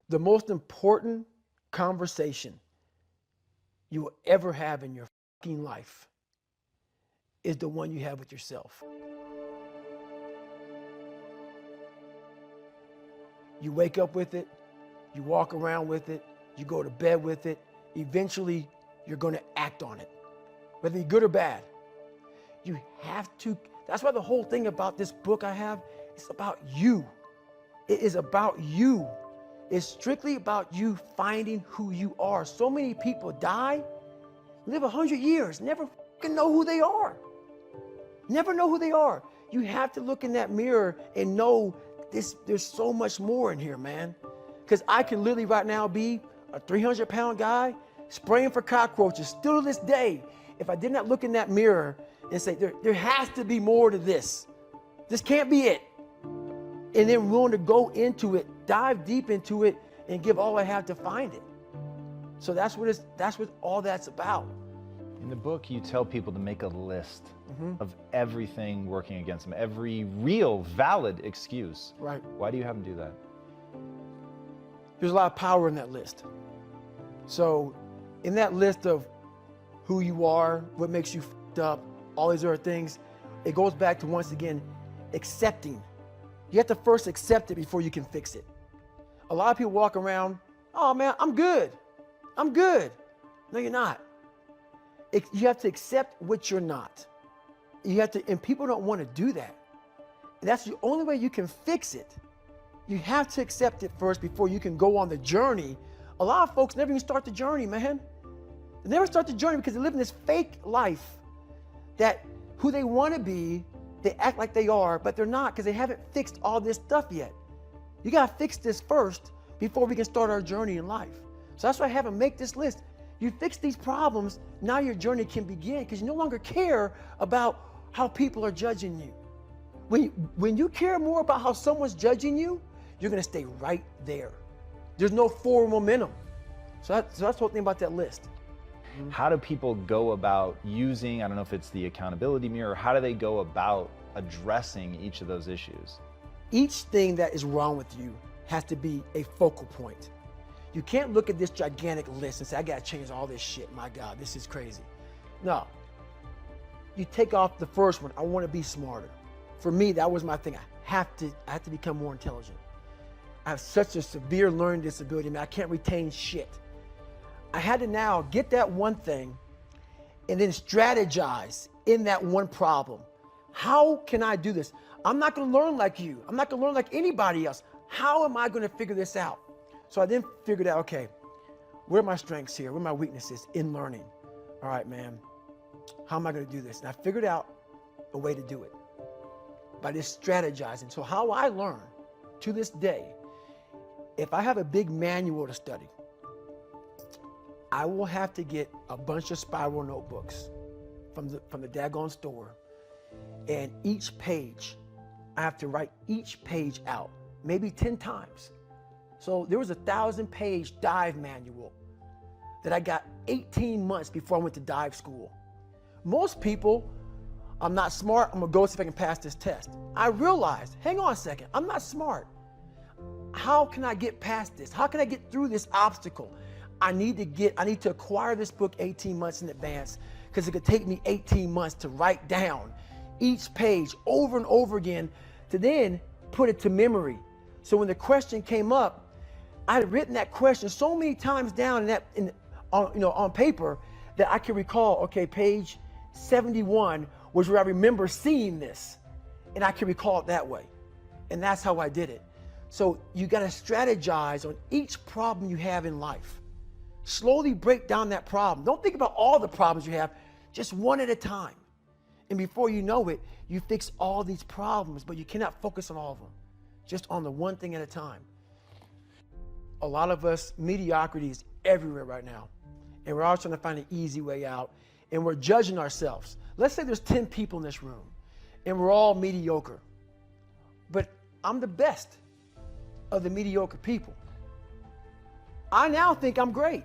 The most important conversation you will ever have in your fucking life is the one you have with yourself. You wake up with it, you walk around with it, you go to bed with it. Eventually, you're going to act on it, whether you're good or bad. You have to. That's why the whole thing about this book I have, it's about you. It is about you. It's strictly about you finding who you are. So many people die, live 100 years, never fucking know who they are. Never know who they are. You have to look in that mirror and know there's so much more in here, man. Because I can literally right now be a 300-pound guy spraying for cockroaches still to this day. If I did not look in that mirror and say, there has to be more to this. This can't be it. And then willing to go into it, dive deep into it, and give all I have to find it. So that's what all that's about. In the book, you tell people to make a list of everything working against them, every real, valid excuse. Right. Why do you have them do that? There's a lot of power in that list. So in that list of who you are, what makes you fucked up, all these other things, it goes back to, once again, accepting. You have to first accept it before you can fix it. A lot of people walk around, oh man, I'm good. I'm good. No, you're not. You have to accept what you're not. You have to, and people don't want to do that. And that's the only way you can fix it. You have to accept it first before you can go on the journey. A lot of folks never even start the journey, man. They never start the journey because they live in this fake life that who they want to be, they act like they are, but they're not because they haven't fixed all this stuff yet. You got to fix this first before we can start our journey in life. So that's why I have them make this list. You fix these problems, now your journey can begin because you no longer care about how people are judging you. When you care more about how someone's judging you, you're going to stay right there. There's no forward momentum. So that's the whole thing about that list. How do people go about using, I don't know if it's the accountability mirror, how do they go about addressing each of those issues? Each thing that is wrong with you has to be a focal point. You can't look at this gigantic list and say, I got to change all this shit. My God, this is crazy. No. You take off the first one. I want to be smarter. For me, that was my thing. I have to become more intelligent. I have such a severe learning disability, man. I can't retain shit. I had to now get that one thing and then strategize in that one problem. How can I do this? I'm not going to learn like you. I'm not going to learn like anybody else. How am I going to figure this out? So I then figured out, okay, where are my strengths here? Where are my weaknesses in learning? All right, man, how am I going to do this? And I figured out a way to do it by just strategizing. So how I learn to this day, if I have a big manual to study, I will have to get a bunch of spiral notebooks from the daggone store. And each page, I have to write each page out, maybe 10 times. So there was a 1,000-page dive manual that I got 18 months before I went to dive school. Most people, I'm not smart, I'm gonna go see if I can pass this test. I realized, hang on a second, I'm not smart. How can I get past this? How can I get through this obstacle? I need to acquire this book 18 months in advance because it could take me 18 months to write down each page over and over again to then put it to memory. So when the question came up, I had written that question so many times down on paper that I can recall, okay, page 71 was where I remember seeing this, and I can recall it that way. And that's how I did it. So you got to strategize on each problem you have in life. Slowly break down that problem. Don't think about all the problems you have, just one at a time. And before you know it, you fix all these problems, but you cannot focus on all of them, just on the one thing at a time. A lot of us, mediocrity is everywhere right now. And we're all trying to find an easy way out. And we're judging ourselves. Let's say there's 10 people in this room and we're all mediocre. But I'm the best of the mediocre people. I now think I'm great.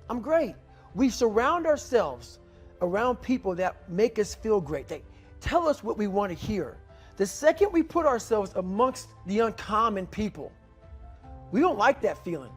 I'm great. We surround ourselves around people that make us feel great. They tell us what we want to hear. The second we put ourselves amongst the uncommon people, We don't like that feeling,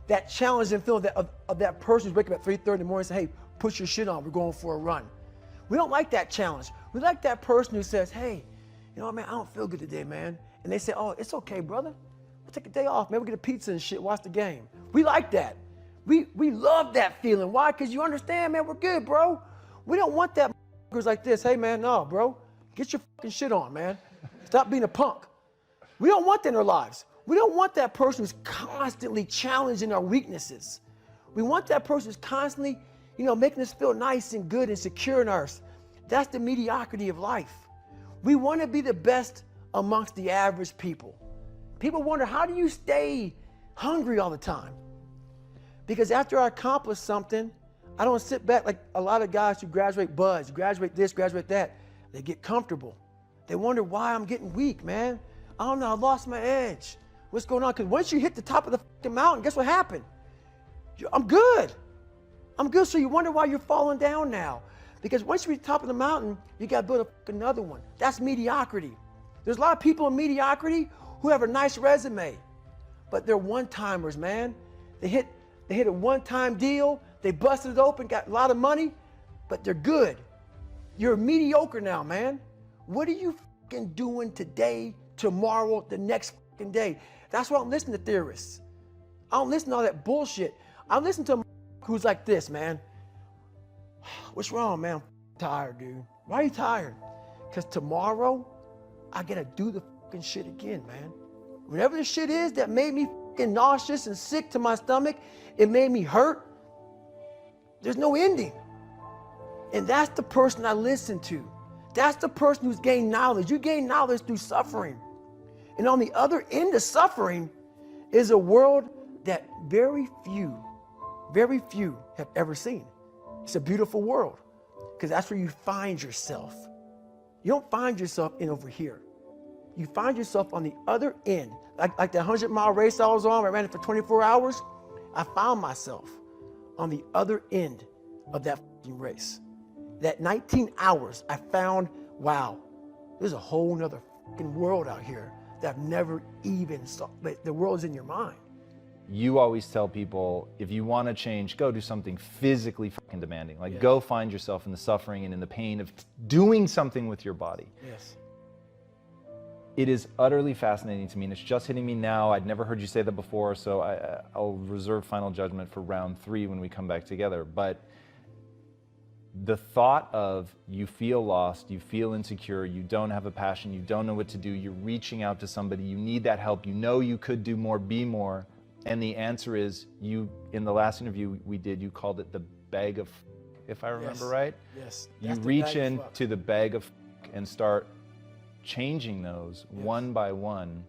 that challenging feeling of that person who's waking up at 3:30 in the morning and say, hey, put your shit on, we're going for a run. We don't like that challenge. We like that person who says, hey, you know what, man, I don't feel good today, man. And they say, oh, it's okay, brother. We'll take a day off, man. We'll get a pizza and shit, watch the game. We like that. We love that feeling. Why? Because you understand, man, we're good, bro. We don't want that motherfuckers like this. Hey, man, no, bro. Get your fucking shit on, man. Stop being a punk. We don't want that in our lives. We don't want that person who's constantly challenging our weaknesses. We want that person who's constantly, making us feel nice and good and secure in ours. That's the mediocrity of life. We want to be the best amongst the average people. People wonder, how do you stay hungry all the time? Because after I accomplish something, I don't sit back like a lot of guys who graduate buds, graduate this, graduate that. They get comfortable. They wonder why I'm getting weak, man. I don't know, I lost my edge. What's going on? Because once you hit the top of the fucking mountain, guess what happened? I'm good. I'm good. So you wonder why you're falling down now. Because once you reach the top of the mountain, you got to build another one. That's mediocrity. There's a lot of people in mediocrity who have a nice resume, but they're one-timers, man. They hit a one-time deal. They busted it open, got a lot of money, but they're good. You're mediocre now, man. What are you fucking doing today, tomorrow, the next fucking day? That's why I don't listen to theorists. I don't listen to all that bullshit. I listen to a who's like this, man. What's wrong, man? I'm tired, dude. Why are you tired? Because tomorrow, I got to do the fucking shit again, man. Whatever the shit is that made me fucking nauseous and sick to my stomach, it made me hurt. There's no ending. And that's the person I listen to. That's the person who's gained knowledge. You gain knowledge through suffering. And on the other end of suffering is a world that very few have ever seen. It's a beautiful world because that's where you find yourself. You don't find yourself in over here. You find yourself on the other end. Like the 100-mile race I was on, I ran it for 24 hours. I found myself on the other end of that race. That 19 hours, I found, wow, there's a whole nother fucking world out here that I've never even saw. But the world is in your mind. You always tell people, if you want to change, go do something physically fucking demanding. Like, Yes. Go find yourself in the suffering and in the pain of doing something with your body. Yes. It is utterly fascinating to me, and it's just hitting me now. I'd never heard you say that before, so I'll reserve final judgment for round 3 when we come back together. But the thought of you feel lost, you feel insecure, you don't have a passion, you don't know what to do, you're reaching out to somebody, you need that help, you know you could do more, be more, and the answer is, you, in the last interview we did, you called it the bag of, if I remember right? Yes. You reach into the bag of and start changing those one by one.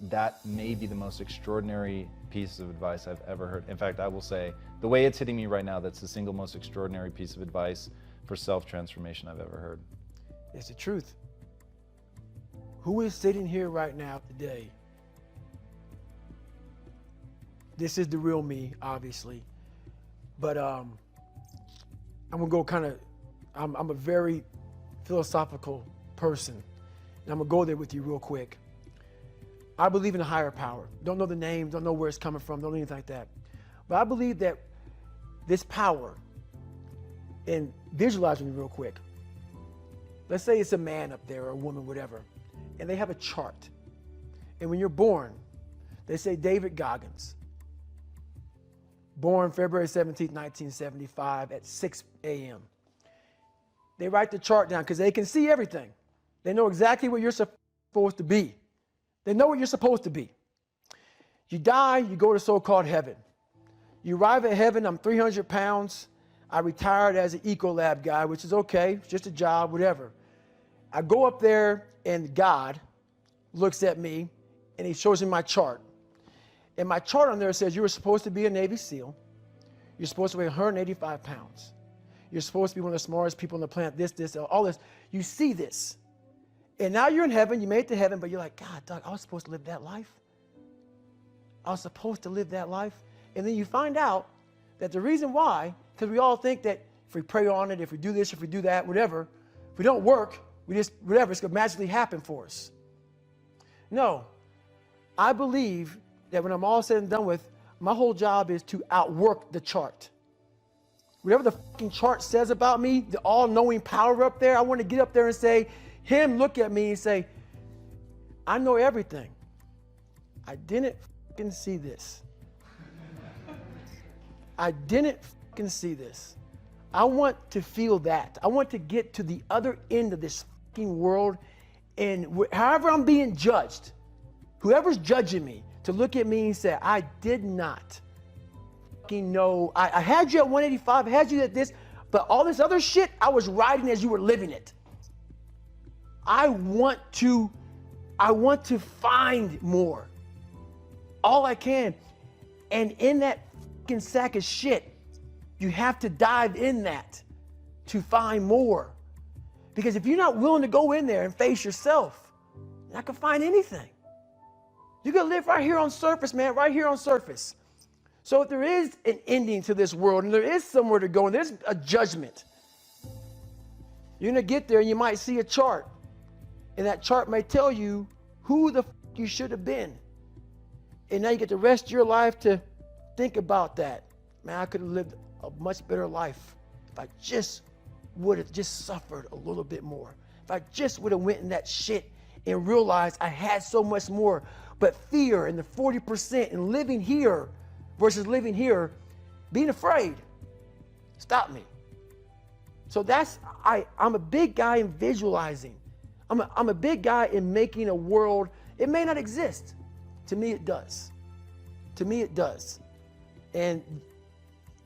That may be the most extraordinary piece of advice I've ever heard. In fact, I will say, the way it's hitting me right now, that's the single most extraordinary piece of advice for self-transformation I've ever heard. It's the truth. Who is sitting here right now today? This is the real me, obviously. But I'm gonna go I'm a very philosophical person. And I'm gonna go there with you real quick. I believe in a higher power. Don't know the name, don't know where it's coming from, don't know anything like that. But I believe that this power, and visualize me real quick. Let's say it's a man up there or a woman, whatever, and they have a chart. And when you're born, they say David Goggins, born February 17th, 1975 at 6 a.m. They write the chart down because they can see everything. They know exactly what you're supposed to be. They know what you're supposed to be. You die, you go to so-called heaven. You arrive at heaven, I'm 300 pounds. I retired as an Ecolab guy, which is okay, it's just a job, whatever. I go up there and God looks at me and he shows me my chart. And my chart on there says you were supposed to be a Navy SEAL. You're supposed to weigh 185 pounds. You're supposed to be one of the smartest people on the planet, this, all this. You see this. And now you're in heaven, you made it to heaven, but you're like, God, Doug, I was supposed to live that life. I was supposed to live that life. And then you find out that the reason why, because we all think that if we pray on it, if we do this, if we do that, whatever, if we don't work, we just, whatever, it's going to magically happen for us. No, I believe that when I'm all said and done with, my whole job is to outwork the chart. Whatever the fucking chart says about me, the all-knowing power up there, I want to get up there and say, him look at me and say, I know everything. I didn't fucking see this. I didn't fucking see this. I want to feel that. I want to get to the other end of this fucking world, and however I'm being judged, whoever's judging me, to look at me and say, I did not fucking know. I had you at 185, I had you at this, but all this other shit, I was riding as you were living it. I want to find more. All I can. And in that fucking sack of shit, you have to dive in that to find more. Because if you're not willing to go in there and face yourself, you're not gonna find anything. You're gonna live right here on surface, man, right here on surface. So if there is an ending to this world and there is somewhere to go and there's a judgment, you're gonna get there and you might see a chart. And that chart may tell you who the fuck you should have been. And now you get the rest of your life to think about that. Man, I could have lived a much better life if I just would have just suffered a little bit more. If I just would have went in that shit and realized I had so much more. But fear and the 40% and living here versus living here, being afraid, stop me. So I'm a big guy in visualizing. I'm a big guy in making a world. It may not exist. To me, it does. To me, it does. And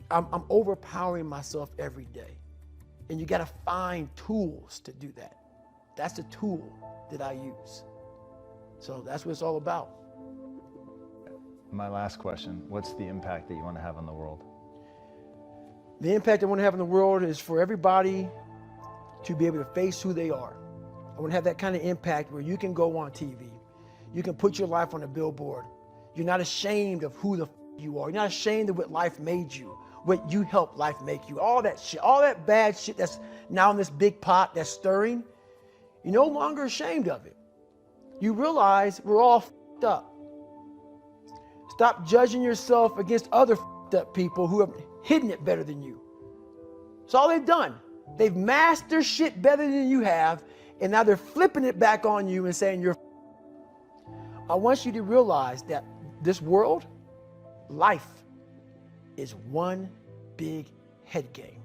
I'm overpowering myself every day. And you got to find tools to do that. That's the tool that I use. So that's what it's all about. My last question, what's the impact that you want to have on the world? The impact I want to have on the world is for everybody to be able to face who they are. I want to have that kind of impact where you can go on TV. You can put your life on a billboard. You're not ashamed of who the you are. You're not ashamed of what life made you, what you helped life make you. All that shit, all that bad shit that's now in this big pot that's stirring, you're no longer ashamed of it. You realize we're all fucked up. Stop judging yourself against other fucked up people who have hidden it better than you. That's all they've done. They've masked their shit better than you have, and now they're flipping it back on you and saying you're. I want you to realize that this world, life, is one big head game.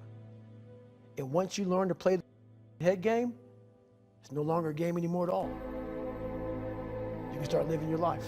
And once you learn to play the head game, it's no longer a game anymore at all. You can start living your life.